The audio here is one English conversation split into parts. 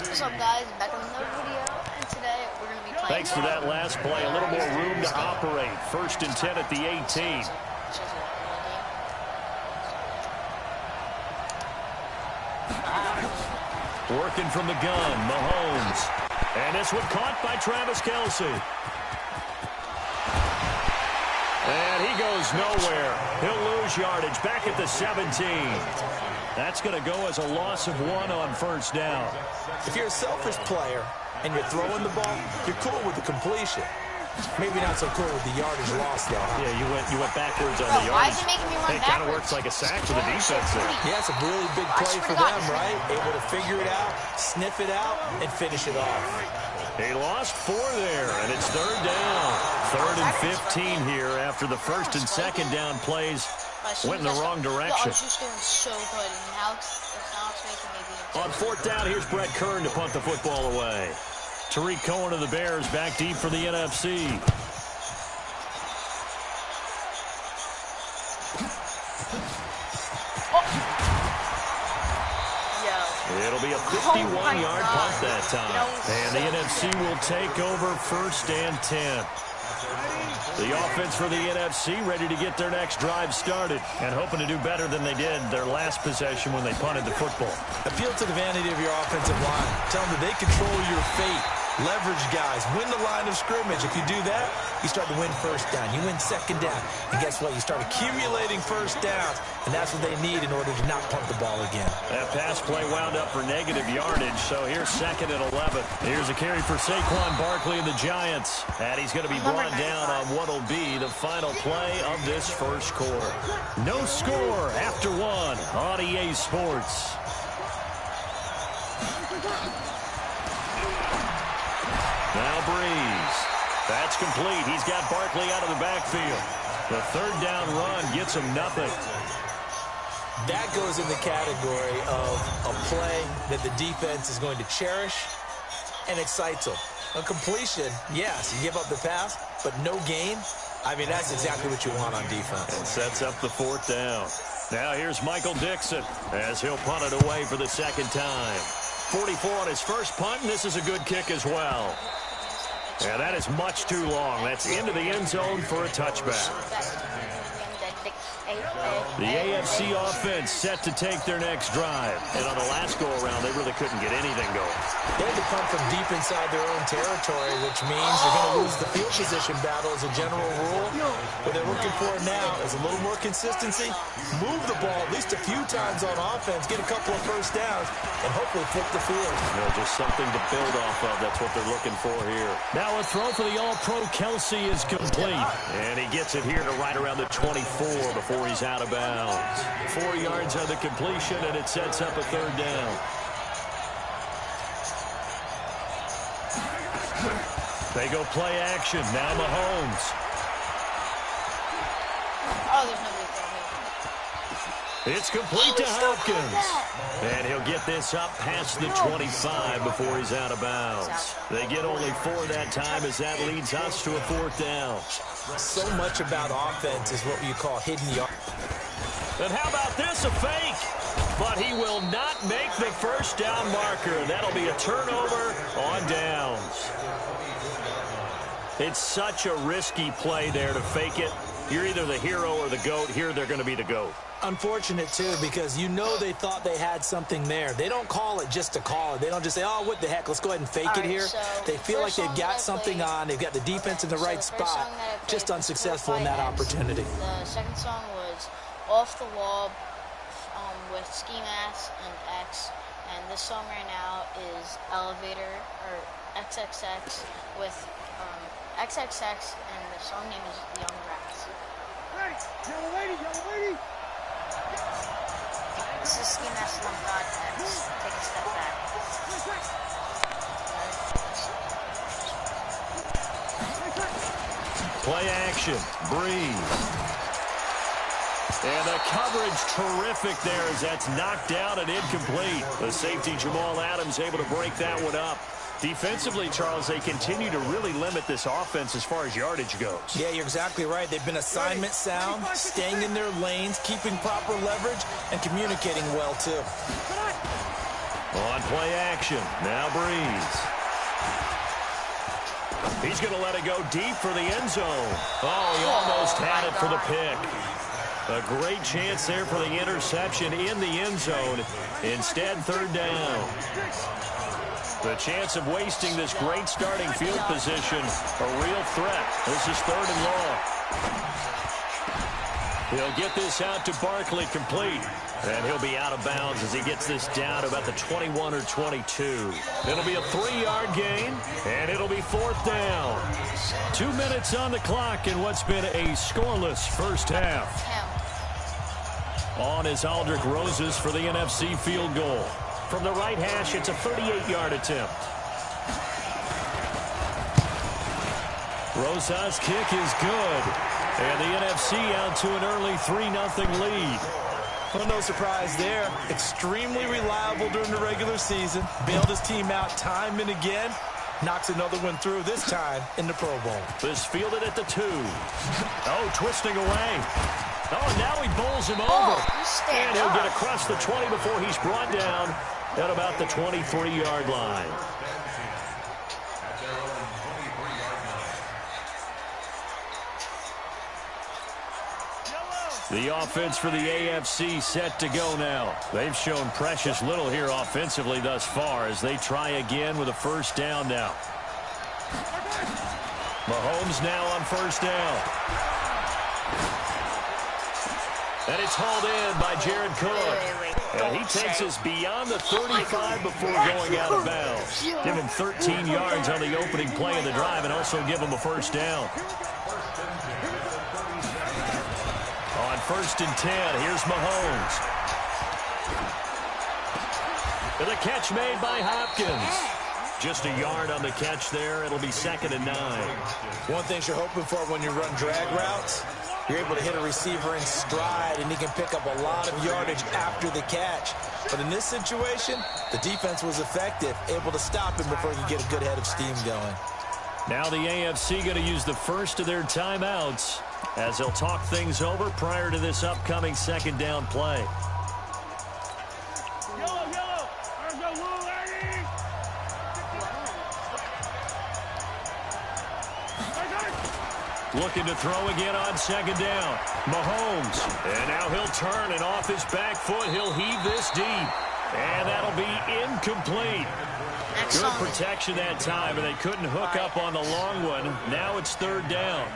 What's up, guys? Back in another video, and today we're going to be playing. Thanks for that last play. A little more room to operate. 1st and 10 at the 18. Working from the gun, Mahomes. And this one caught by Travis Kelce. And he goes nowhere. He'll lose yardage back at the 17. That's going to go as a loss of 1 on 1st down. If you're a selfish player and you're throwing the ball, you're cool with the completion. Maybe not so cool with the yardage loss, though. Huh? Yeah, you went backwards on the yardage. Why is it making me run backwards? It kind of works like a sack for the defense there. Yeah, it's a really big play for them, right? Able to figure it out, sniff it out, and finish it off. He lost 4 there, and it's 3rd down. 3rd and 15 here after the 1st and 2nd down plays went in the wrong direction. Just doing so good, and now it's making me On 4th down, here's Brett Kern to punt the football away. Tariq Cohen of the Bears back deep for the NFC. It'll be a 51-yard punt that time. And the NFC will take over 1st and 10. The offense for the NFC ready to get their next drive started and hoping to do better than they did their last possession when they punted the football. Appeal to the vanity of your offensive line. Tell them that they control your fate. Leverage guys. Win the line of scrimmage. If you do that, you start to win 1st down. You win 2nd down. And guess what? You start accumulating 1st downs. And that's what they need in order to not punt the ball again. That pass play wound up for negative yardage. So here's 2nd and 11. Here's a carry for Saquon Barkley and the Giants. And he's going to be brought down on what will be the final play of this 1st quarter. No score after 1 on EA Sports. Now Breeze. That's complete. He's got Barkley out of the backfield. The 3rd down run gets him nothing. That goes in the category of a play that the defense is going to cherish and excites them. A completion, yes, you give up the pass, but no gain. I mean, that's exactly what you want on defense. And sets up the 4th down. Now here's Michael Dixon as he'll punt it away for the 2nd time. 44 on his first punt, and this is a good kick as well. Yeah, that is much too long. That's into the end zone for a touchback. The AFC offense set to take their next drive. And on the last go-around, they really couldn't get anything going. They had to punt from deep inside their own territory, which means you're going to lose the field position battle as a general rule. What they're looking for now is a little more consistency, move the ball at least a few times on offense, get a couple of 1st downs, and hopefully flip the field. You know, just something to build off of. That's what they're looking for here. Now a throw for the All-Pro Kelce is complete. And he gets it here to right around the 24 before he's out of bounds. 4 yards on the completion, and it sets up a 3rd down. They go play action. Now Mahomes. Oh, there's nobody there. It's complete to Hopkins. And he'll get this up past the 25 before he's out of bounds. They get only 4 that time as that leads us to a 4th down. So much about offense is what you call hidden yard. And how about this, a fake? But he will not make the 1st down marker. That'll be a turnover on downs. It's such a risky play there to fake it. You're either the hero or the GOAT. Here they're going to be the GOAT. Unfortunate, too, because you know they thought they had something there. They don't call it just to call it. They don't just say, oh, what the heck, let's go ahead and fake it here. So they feel like they've got something on. They've got the defense in the right spot. Just unsuccessful in that opportunity. The 2nd song was Off the Wall with Ski Mask and X. And this song right now is Elevator, or XXX, with XXX, and the song name is Young Grass. Yellow lady, yellow lady. This is Ski Mask and God X. Take a step back. Play action. Breeze. And the coverage terrific there as that's knocked down and incomplete. The safety Jamal Adams able to break that one up. Defensively, Charles, they continue to really limit this offense as far as yardage goes. Yeah, you're exactly right. They've been assignment sound, staying in their lanes, keeping proper leverage, and communicating well, too. On play action, now Breeze. He's going to let it go deep for the end zone. Oh, he almost had it for the pick. A great chance there for the interception in the end zone. Instead, third down. The chance of wasting this great starting field position, a real threat. This is third and long. He'll get this out to Barkley complete. And he'll be out of bounds as he gets this down to about the 21 or 22. It'll be a 3-yard gain, and it'll be fourth down. 2 minutes on the clock in what's been a scoreless first half. On is Aldrich Roses for the NFC field goal. From the right hash, it's a 38-yard attempt. Rosas' kick is good. And the NFC out to an early 3-0 lead. Well, no surprise there. Extremely reliable during the regular season. Bailed his team out time and again. Knocks another one through, this time in the Pro Bowl. This fielded at the 2. Oh, twisting away. Oh, and now he bowls him over. And he'll get across the 20 before he's brought down at about the 23-yard line. The offense for the AFC set to go now. They've shown precious little here offensively thus far as they try again with a first down now. Mahomes now on first down. And it's hauled in by Jared Cook. And he takes us beyond the 35 before going out of bounds. Give him 13 yards on the opening play of the drive and also give him a first down. On first and 10, here's Mahomes. And the catch made by Hopkins. Just a yard on the catch there. It'll be second and 9. One thing you're hoping for when you run drag routes, you're able to hit a receiver in stride, and he can pick up a lot of yardage after the catch. But in this situation, the defense was effective, able to stop him before he could get a good head of steam going. Now the AFC going to use the first of their timeouts as they'll talk things over prior to this upcoming second down play. Looking to throw again on second down. Mahomes. And now he'll turn, and off his back foot, he'll heave this deep. And that'll be incomplete. Good protection that time, and they couldn't hook up on the long one. Now it's third down.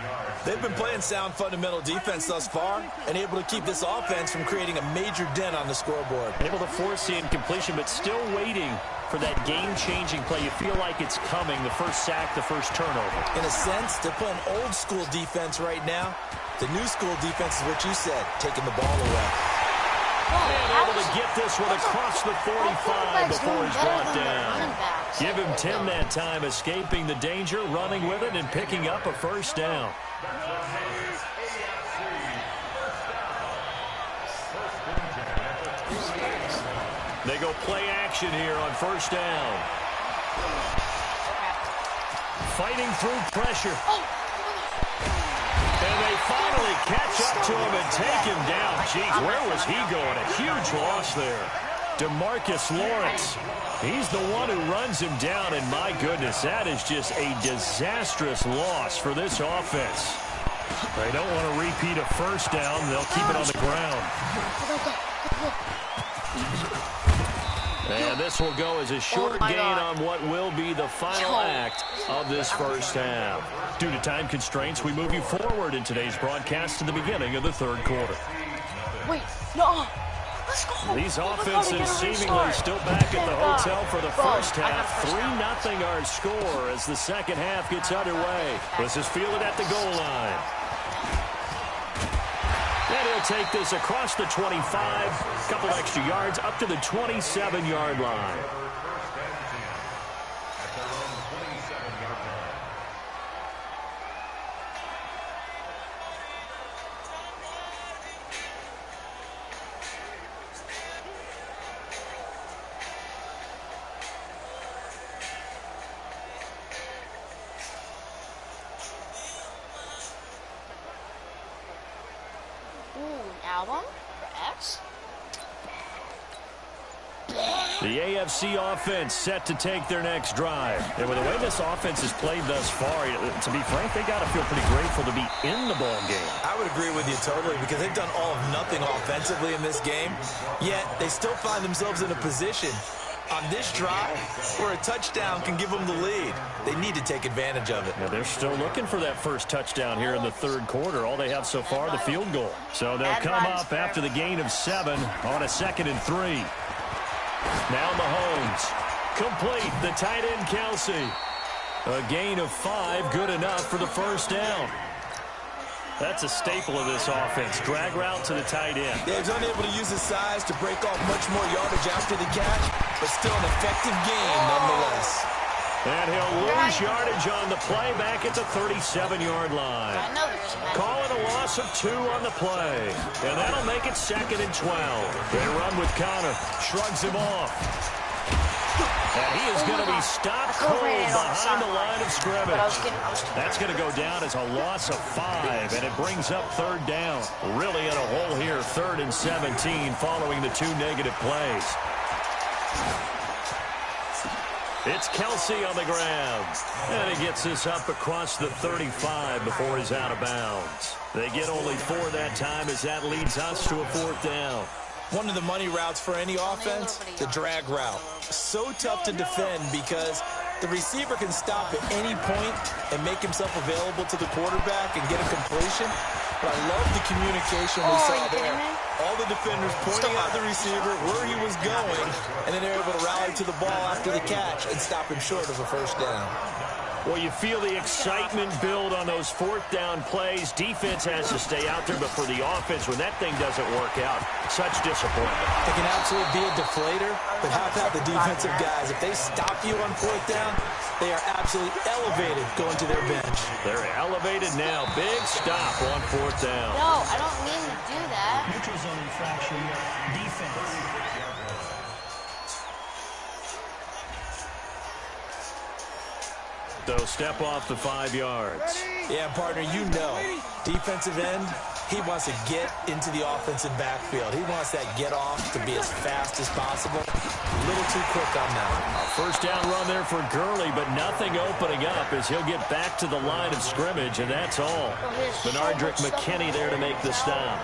They've been playing sound fundamental defense thus far and able to keep this offense from creating a major dent on the scoreboard. Able to force the incompletion, but still waiting for that game-changing play. You feel like it's coming, the first sack, the first turnover. In a sense, they're playing old-school defense right now. The new-school defense is what you said, taking the ball away. And able to get this one across the 45 before he's brought down. Give him 10 that time, escaping the danger, running with it, and picking up a first down. They go play action here on first down. Fighting through pressure. And they finally catch up to him and take him down. Jeez, where was he going? A huge loss there. DeMarcus Lawrence. He's the one who runs him down, and my goodness, that is just a disastrous loss for this offense. They don't want to repeat a first down. They'll keep it on the ground. And this will go as a short gain on what will be the final act of this first half. Due to time constraints, we move you forward in today's broadcast to the beginning of the third quarter. Wait, no. Let's go. These offenses seemingly still back at the hotel for the first half. 3-0 our score as the second half gets underway. This is fielded at the goal line. And he'll take this across the 25, a couple extra yards, up to the 27-yard line. Album for X. The AFC offense set to take their next drive. And with the way this offense has played thus far, to be frank, they got to feel pretty grateful to be in the ball game. I would agree with you totally because they've done all of nothing offensively in this game, yet they still find themselves in a position on this drive where a touchdown can give them the lead. They need to take advantage of it. Yeah, they're still looking for that first touchdown here in the third quarter. All they have so far, the field goal. So they'll come up after the gain of 7 on a 2nd and 3. Now Mahomes. Complete. The tight end, Kelsey. A gain of 5, good enough for the first down. That's a staple of this offense. Drag route to the tight end. Yeah, he's unable to use his size to break off much more yardage after the catch, but still an effective gain nonetheless. And he'll lose yardage on the play back at the 37-yard line. Call it a loss of 2 on the play. And that'll make it 2nd and 12. They run with Connor. Shrugs him off. And he is going to be stopped cold behind the line of scrimmage. That's going to go down as a loss of 5, and it brings up 3rd down. Really in a hole here, 3rd and 17 following the 2 negative plays. It's Kelsey on the ground. And he gets this up across the 35 before he's out of bounds. They get only 4 that time as that leads us to a 4th down. One of the money routes for any offense, the drag route. So tough to defend because the receiver can stop at any point and make himself available to the quarterback and get a completion. But I love the communication we saw there. All the defenders pointing out the receiver, where he was going, and then they're able to rally to the ball after the catch and stop him short of a first down. Well, you feel the excitement build on those 4th down plays. Defense has to stay out there, but for the offense, when that thing doesn't work out, such disappointment. It can absolutely be a deflator, but how about the defensive guys? If they stop you on 4th down, they are absolutely elevated going to their bench. They're elevated now. Big stop on 4th down. No, I don't mean to do that. Neutral zone infraction, defense. So step off the 5 yards. Yeah, partner, you know, defensive end, he wants to get into the offensive backfield. He wants that get off to be as fast as possible. A little too quick on that. A first down run there for Gurley, but nothing opening up as he'll get back to the line of scrimmage, and that's all. Benardrick McKinney there to make the stop.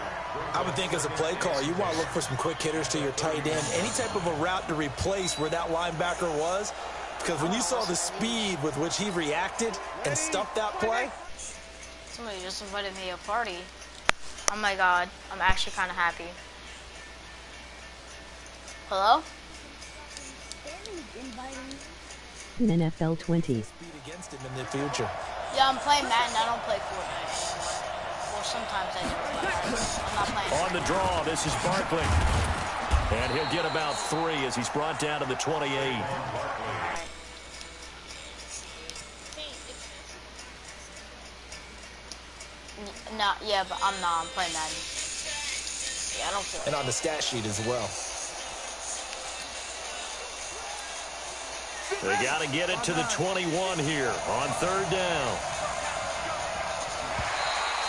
I would think as a play caller, you want to look for some quick hitters to your tight end. Any type of a route to replace where that linebacker was. Because when you saw the speed with which he reacted and stuffed that play. Somebody just invited me to a party. Oh my God, I'm actually kind of happy. Hello? In NFL 20. Speed against him in the future. Yeah, I'm playing Madden. I don't play Fortnite anymore. Well, sometimes I do, but I'm not playing. On the draw, this is Barkley. And he'll get about 3 as he's brought down to the 28. No, yeah, but I'm playing Madden. Yeah, I don't feel And on the stat sheet as well. They got to get it to the 21 here on 3rd down.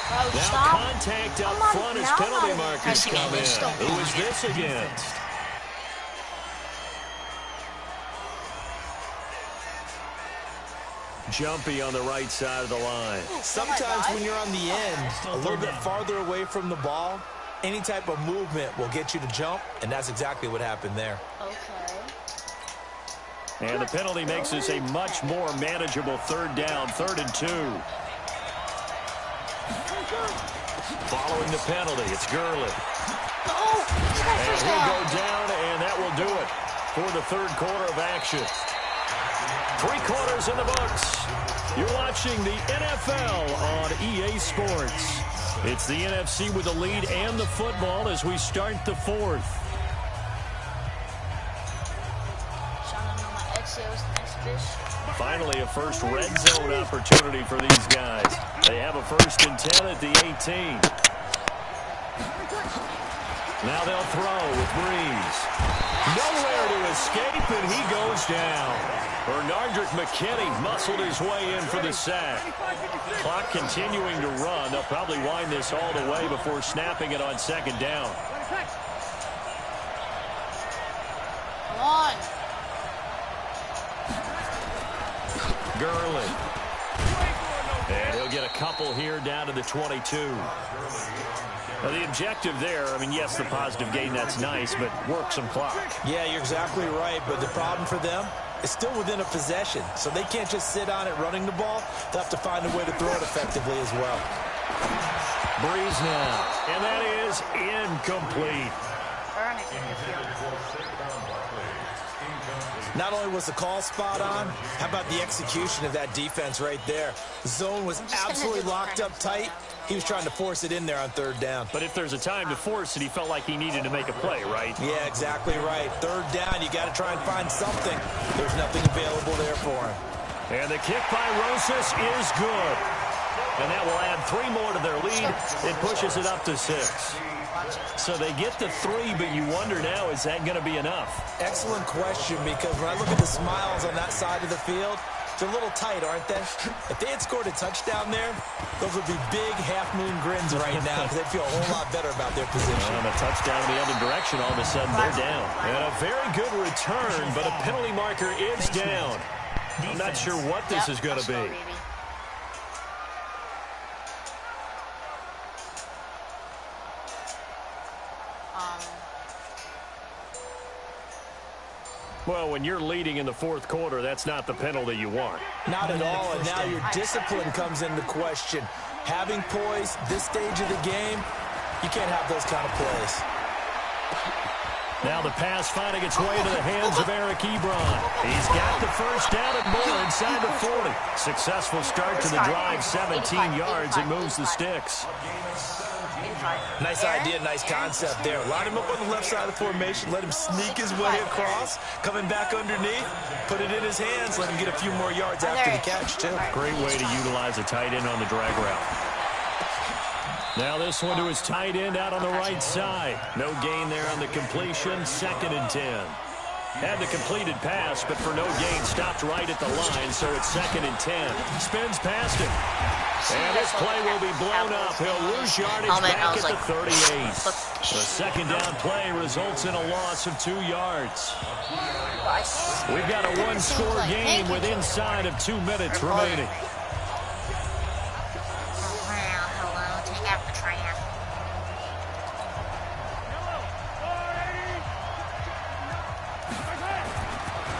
Bro, Now stop. contact up front as penalty markers come in. Who is this against? Jumpy on the right side of the line. Sometimes when you're on the end, a little bit farther away from the ball, any type of movement will get you to jump, and that's exactly what happened there. Okay. And the penalty makes this a much more manageable 3rd down, 3rd and 2. Following the penalty, it's Gurley. And he'll go down, and that will do it for the 3rd quarter of action. 3 quarters in the books. You're watching the NFL on EA Sports. It's the NFC with the lead and the football as we start the 4th. Finally, a first red zone opportunity for these guys. They have a 1st and 10 at the 18. Now they'll throw with Breeze. Nowhere to escape, and he goes down. Benardrick McKinney muscled his way in for the sack. Clock continuing to run. They'll probably wind this all the way before snapping it on 2nd down. on. Gurley. And he'll get a couple here down to the 22. Now, the objective there, I mean, yes, the positive gain, that's nice, but work some clock. Yeah, you're exactly right, but the problem for them is still within a possession, so they can't just sit on it running the ball. They'll have to find a way to throw it effectively as well. Breeze now, and that is incomplete. Not only was the call spot on, how about the execution of that defense right there? The zone was absolutely locked up tight. He was trying to force it in there on third down. But if there's a time to force it, he felt like he needed to make a play, right? Yeah, exactly right. Third down, you got to try and find something. There's nothing available there for him. And the kick by Rosas is good. And that will add 3 more to their lead. It pushes it up to 6. So they get to 3, but you wonder now, is that going to be enough? Excellent question, because when I look at the smiles on that side of the field, they're a little tight, aren't they? If they had scored a touchdown there, those would be big half-moon grins right now because they'd feel a whole lot better about their position. And a touchdown in the other direction, all of a sudden they're down. And a very good return, but a penalty marker is down. I'm not sure what this is going to be. Well, when you're leading in the fourth quarter, that's not the penalty you want. Not at all, and now your discipline comes into question. Having poise this stage of the game, you can't have those kind of plays. Now the pass finding its way into the hands of Eric Ebron. He's got the first down and more inside the 40. Successful start to the drive, 17 yards, and moves the sticks. Nice idea, nice concept there. Line him up on the left side of the formation, let him sneak his way across, coming back underneath, put it in his hands, let him get a few more yards after the catch, too. Great way to utilize a tight end on the drag route. Now this one to his tight end out on the right side. No gain there on the completion, 2nd and 10. Had the completed pass, but for no gain, stopped right at the line, so it's 2nd and 10. Spins past him. And this play will be blown up. He'll lose yardage back at the 38. The second down play results in a loss of 2 yards. We've got a one-score game with inside of 2 minutes remaining.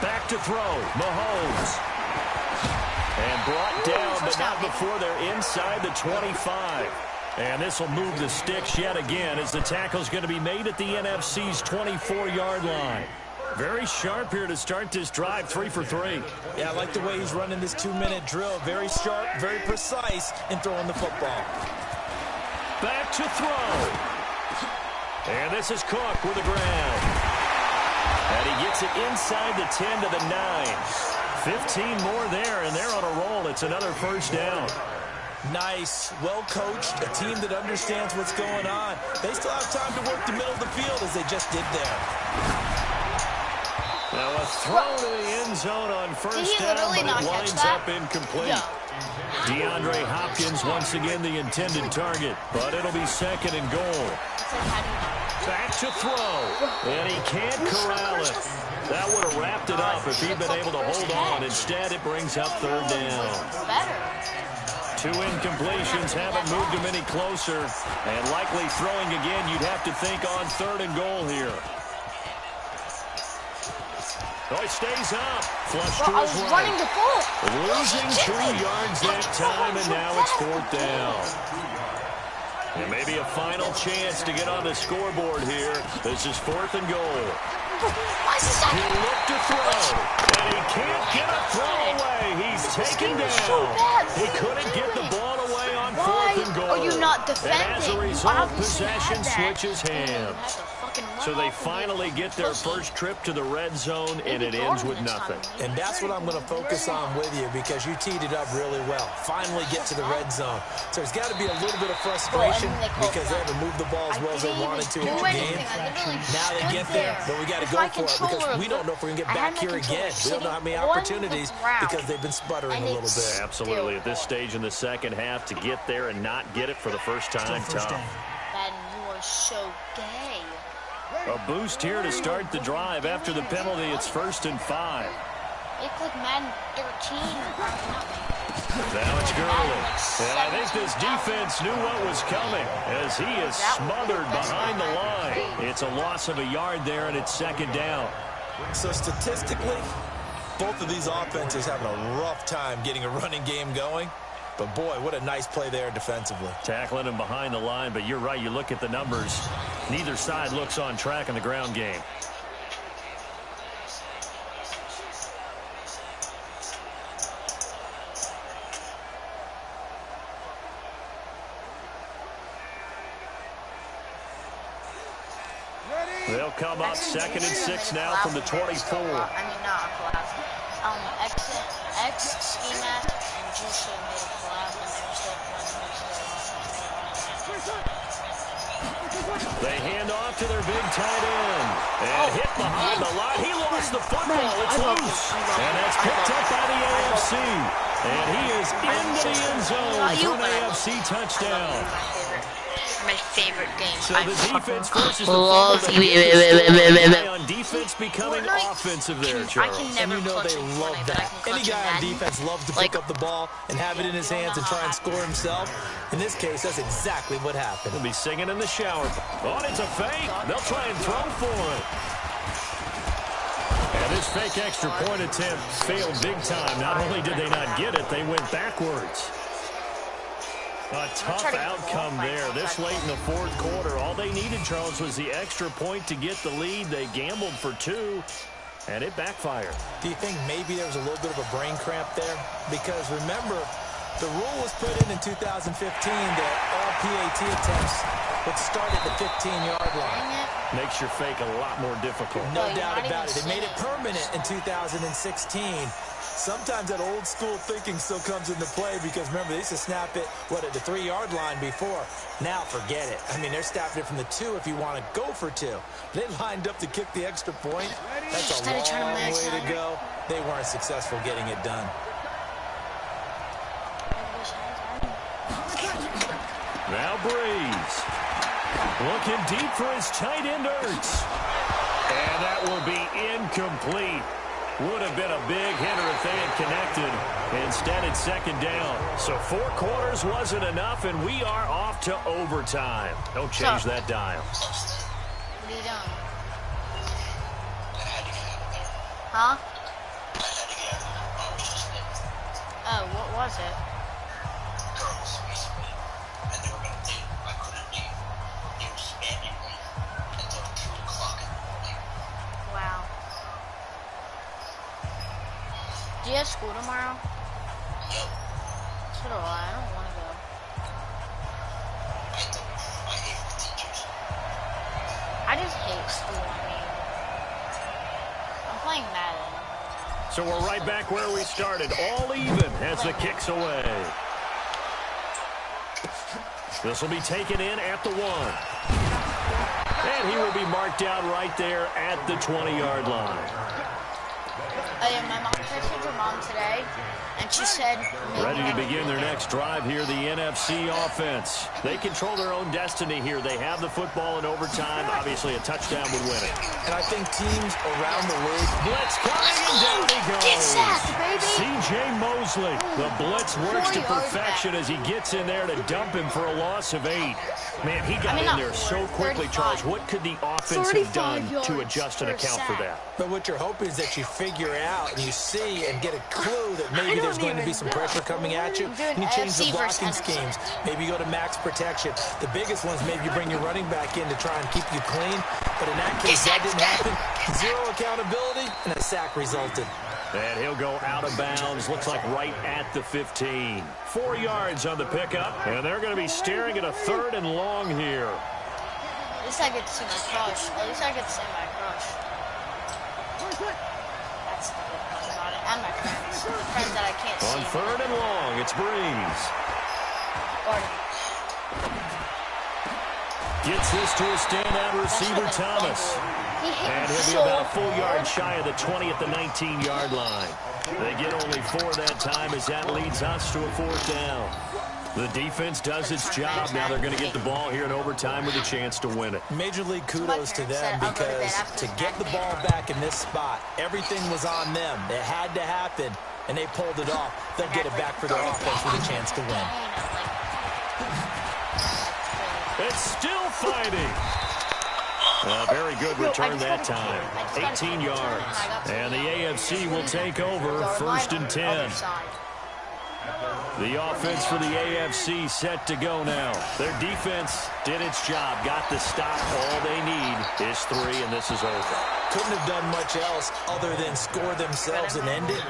Back to throw, Mahomes. And brought down, but not before they're inside the 25. And this will move the sticks yet again as the tackle's going to be made at the NFC's 24-yard line. Very sharp here to start this drive, 3 for 3. Yeah, I like the way he's running this 2-minute drill. Very sharp, very precise in throwing the football. Back to throw. And this is Cook with the ground. And he gets it inside the 10 to the 9. 15 more there, and they're on a roll. It's another first down. Nice, well-coached, a team that understands what's going on. They still have time to work the middle of the field as they just did there. Now a throw to the end zone on first down, but it winds up incomplete. Yeah. DeAndre Hopkins once again the intended target, but it'll be 2nd and goal. Back to throw, and he can't corral it. That would have wrapped it up if he'd been able to hold on. Instead, it brings up 3rd down. 2 incompletions haven't moved him any closer, and likely throwing again, you'd have to think on 3rd and goal here. Oh, he stays up. Flush to his right. Running the ball. Losing 2 yards that time, and now it's 4th down. And maybe a final chance to get on the scoreboard here. This is 4th and goal. He looked to throw, and he can't get a throw away. He's taken down. He couldn't get the ball away on 4th and goal. Are you not defending? And as a result, possession switches hands. So they finally get their first trip to the red zone, and it ends with nothing. And that's what I'm going to focus on with you because you teed it up really well. Finally get to the red zone. So there's got to be a little bit of frustration because they haven't moved the ball as well as they wanted to in the game. Now they get there, but we got to go for it because we don't know if we're going to get back here again. We don't know how many opportunities because they've been sputtering a little bit. Absolutely. At this stage in the second half, to get there and not get it for the first time, tough. Ben, you are so gay. A boost here to start the drive. After the penalty, it's 1st and 5. It clicked Madden 13. Now it's Gurley. And I think this defense knew what was coming as he is smothered behind the line. It's a loss of a yard there, and it's 2nd down. So statistically, both of these offenses having a rough time getting a running game going. But, boy, what a nice play there defensively. Tackling him behind the line, but you're right. You look at the numbers. Neither side looks on track in the ground game. They'll come up 2nd and 6 now from the 24. I mean, not a collab. X, Ski Mask, and Juice made a collab, and they were still running. They hand off to their big tight end. And hit behind the line. He lost the football. It's loose. And that's picked up by the AFC. And he is into the end zone for an AFC touchdown. My favorite game. So the defense forces the love on defense becoming offensive there, Charles. I can never And you know they love that. Any guy on defense loves to pick up the ball and have it in his hands and try and score himself. In this case, that's exactly what happened. He'll be singing in the shower. Oh, it's a fake. They'll try and throw for it. And this fake extra point attempt failed big time. Not only did they not get it, they went backwards. A tough outcome there this late in the 4th quarter. All they needed, Charles, was the extra point to get the lead. They gambled for 2, and it backfired. Do you think maybe there was a little bit of a brain cramp there? Because remember, the rule was put in 2015 that all PAT attempts would start at the 15-yard line. Makes your fake a lot more difficult. No doubt about it. They made it permanent in 2016. Sometimes that old school thinking still comes into play because, remember, they used to snap it, at the 3-yard line before. Now, forget it. I mean, they're snapping it from the 2 if you want to go for 2. They lined up to kick the extra point. That's a long way to go. They weren't successful getting it done. Now Breeze. Looking deep for his tight end, Ertz. And that will be incomplete. Would have been a big hitter if they had connected. Instead, it's 2nd down. So 4 quarters wasn't enough, and we are off to overtime. Don't change that dial. What are you doing? Huh? Oh, what was it? Wow. Do you have school tomorrow? So do I. I don't want to go. I just hate school. I mean, I'm playing Madden. So we're right back where we started. All even as the kick's away. This will be taken in at the 1. And he will be marked out right there at the 20-yard line. Yeah, my mom texted your mom today, and she said... Ready to begin their next drive here, the NFC offense. They control their own destiny here. They have the football in overtime. Obviously, a touchdown would win it. And I think teams around the league... Blitz coming, and down he goes. Get sacked, baby! C.J. Mosley. The blitz works to perfection as he gets in there to dump him for a loss of 8. Man, he got in there so quickly, Charles. What could the offense have done to adjust and account for that? But what you're hoping is that you figure out and you see and get a clue that maybe there's going to be some pressure coming at you, and you change the blocking schemes. Maybe you go to max protection. The biggest ones, maybe you bring your running back in to try and keep you clean. But in that case, that didn't happen. 0 accountability, and a sack resulted. And he'll go out of bounds, looks like right at the 15. 4 yards on the pickup, and they're going to be staring at a 3rd and long here. At least I get to see my crush. At least I get to see my crush. That's the good part about it. And my friends. The friends that I can't see. On 3rd and long, it's Breeze. Gets this to a standout receiver, Thomas. And he'll be about a full yard shy of the 20 at the 19-yard line. They get only 4 that time as that leads us to a 4th down. The defense does its job. Now they're going to get the ball here in overtime with a chance to win it. Major league kudos to them because to get the ball back in this spot, everything was on them. It had to happen, and they pulled it off. They'll get it back for their offense with a chance to win. It's still fighting. A very good return that time. 18 yards. And the AFC will take over 1st and 10. The offense for the AFC set to go now. Their defense did its job, got the stop. All they need is 3, and this is over. Couldn't have done much else other than score themselves and end it.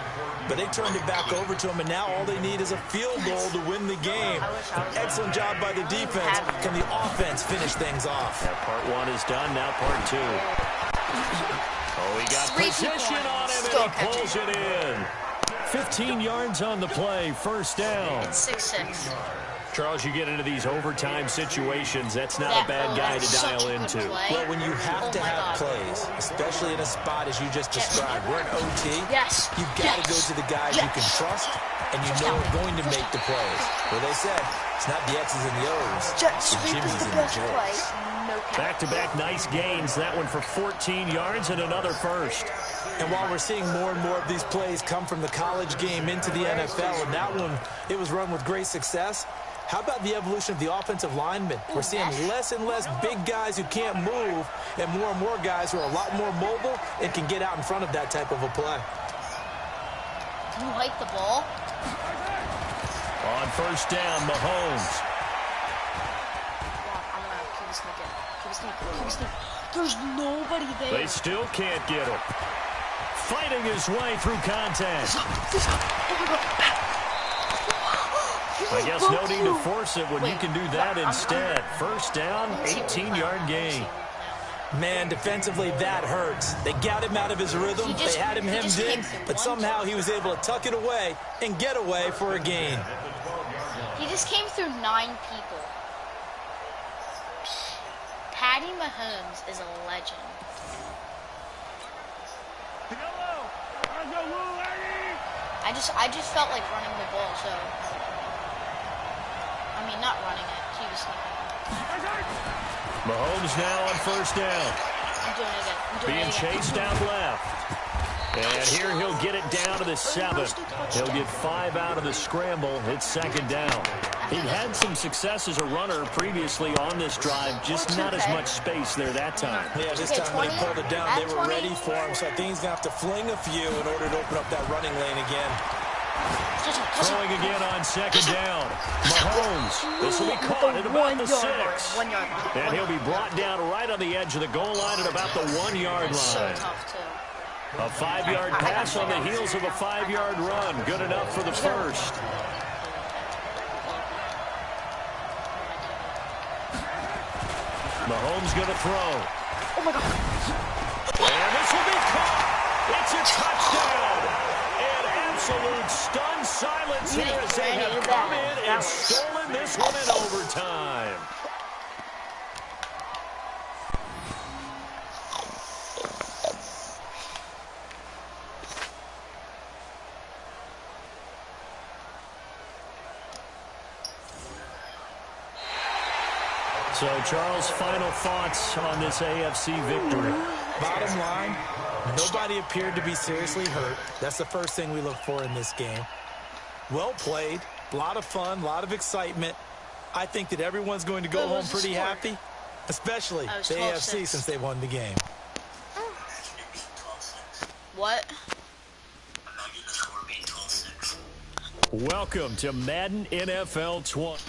But they turned it back over to them, and now all they need is a field goal to win the game. Excellent job by the defense. Can the offense finish things off? That part 1 is done. Now part 2. Oh, he got position on him, and he pulls it in. 15 yards on the play, 1st down. 6-6. Charles, you get into these overtime situations, that's not a bad guy to dial into. Well, when you have to have plays, especially in a spot as you just described, we're in OT, you've got to go to the guys you can trust and you know are going to make the plays. Well, they said it's not the X's and the O's, it's the Jimmys and the Joes. Back-to-back nice gains, that one for 14 yards and another first. And while we're seeing more and more of these plays come from the college game into the NFL, and that one, it was run with great success, how about the evolution of the offensive linemen? We're seeing less and less big guys who can't move and more guys who are a lot more mobile and can get out in front of that type of a play. Do you like the ball? On 1st down, Mahomes. There's nobody there. They still can't get him. Fighting his way through contact. I guess no need to force it when you can do that instead. 1st down, 18-yard gain. Man, defensively, that hurts. They got him out of his rhythm. They had him hemmed in, but somehow he was able to tuck it away and get away for a gain. He just came through 9 people. Patty Mahomes is a legend. I just felt like running the ball, so I mean not running it. He was sneaking. Mahomes now on 1st down. I'm doing it again. Being chased out left. And here he'll get it down to the 7. He'll get 5 out of the scramble. It's 2nd down. He'd had some success as a runner previously on this drive, just not as much space there that time. Yeah, this time when he pulled it down, they were ready for him, so I think he's going to have to fling a few in order to open up that running lane again. Throwing again on 2nd down. Mahomes, this will be caught at about the 6. 1 yard line. And he'll be brought down right on the edge of the goal line at about the 1 yard line. So tough, too. A 5-yard pass on the heels of a 5-yard run. Good enough for the first. Mahomes going to throw. Oh, my God. And this will be caught. It's a touchdown. And absolute stunned silence here as they have come in and stolen this one in overtime. So, Charles, final thoughts on this AFC victory? Bottom line, nobody appeared to be seriously hurt. That's the first thing we look for in this game. Well played, a lot of fun, a lot of excitement. I think that everyone's going to go home pretty happy, especially the AFC since they won the game. What? Welcome to Madden NFL 20.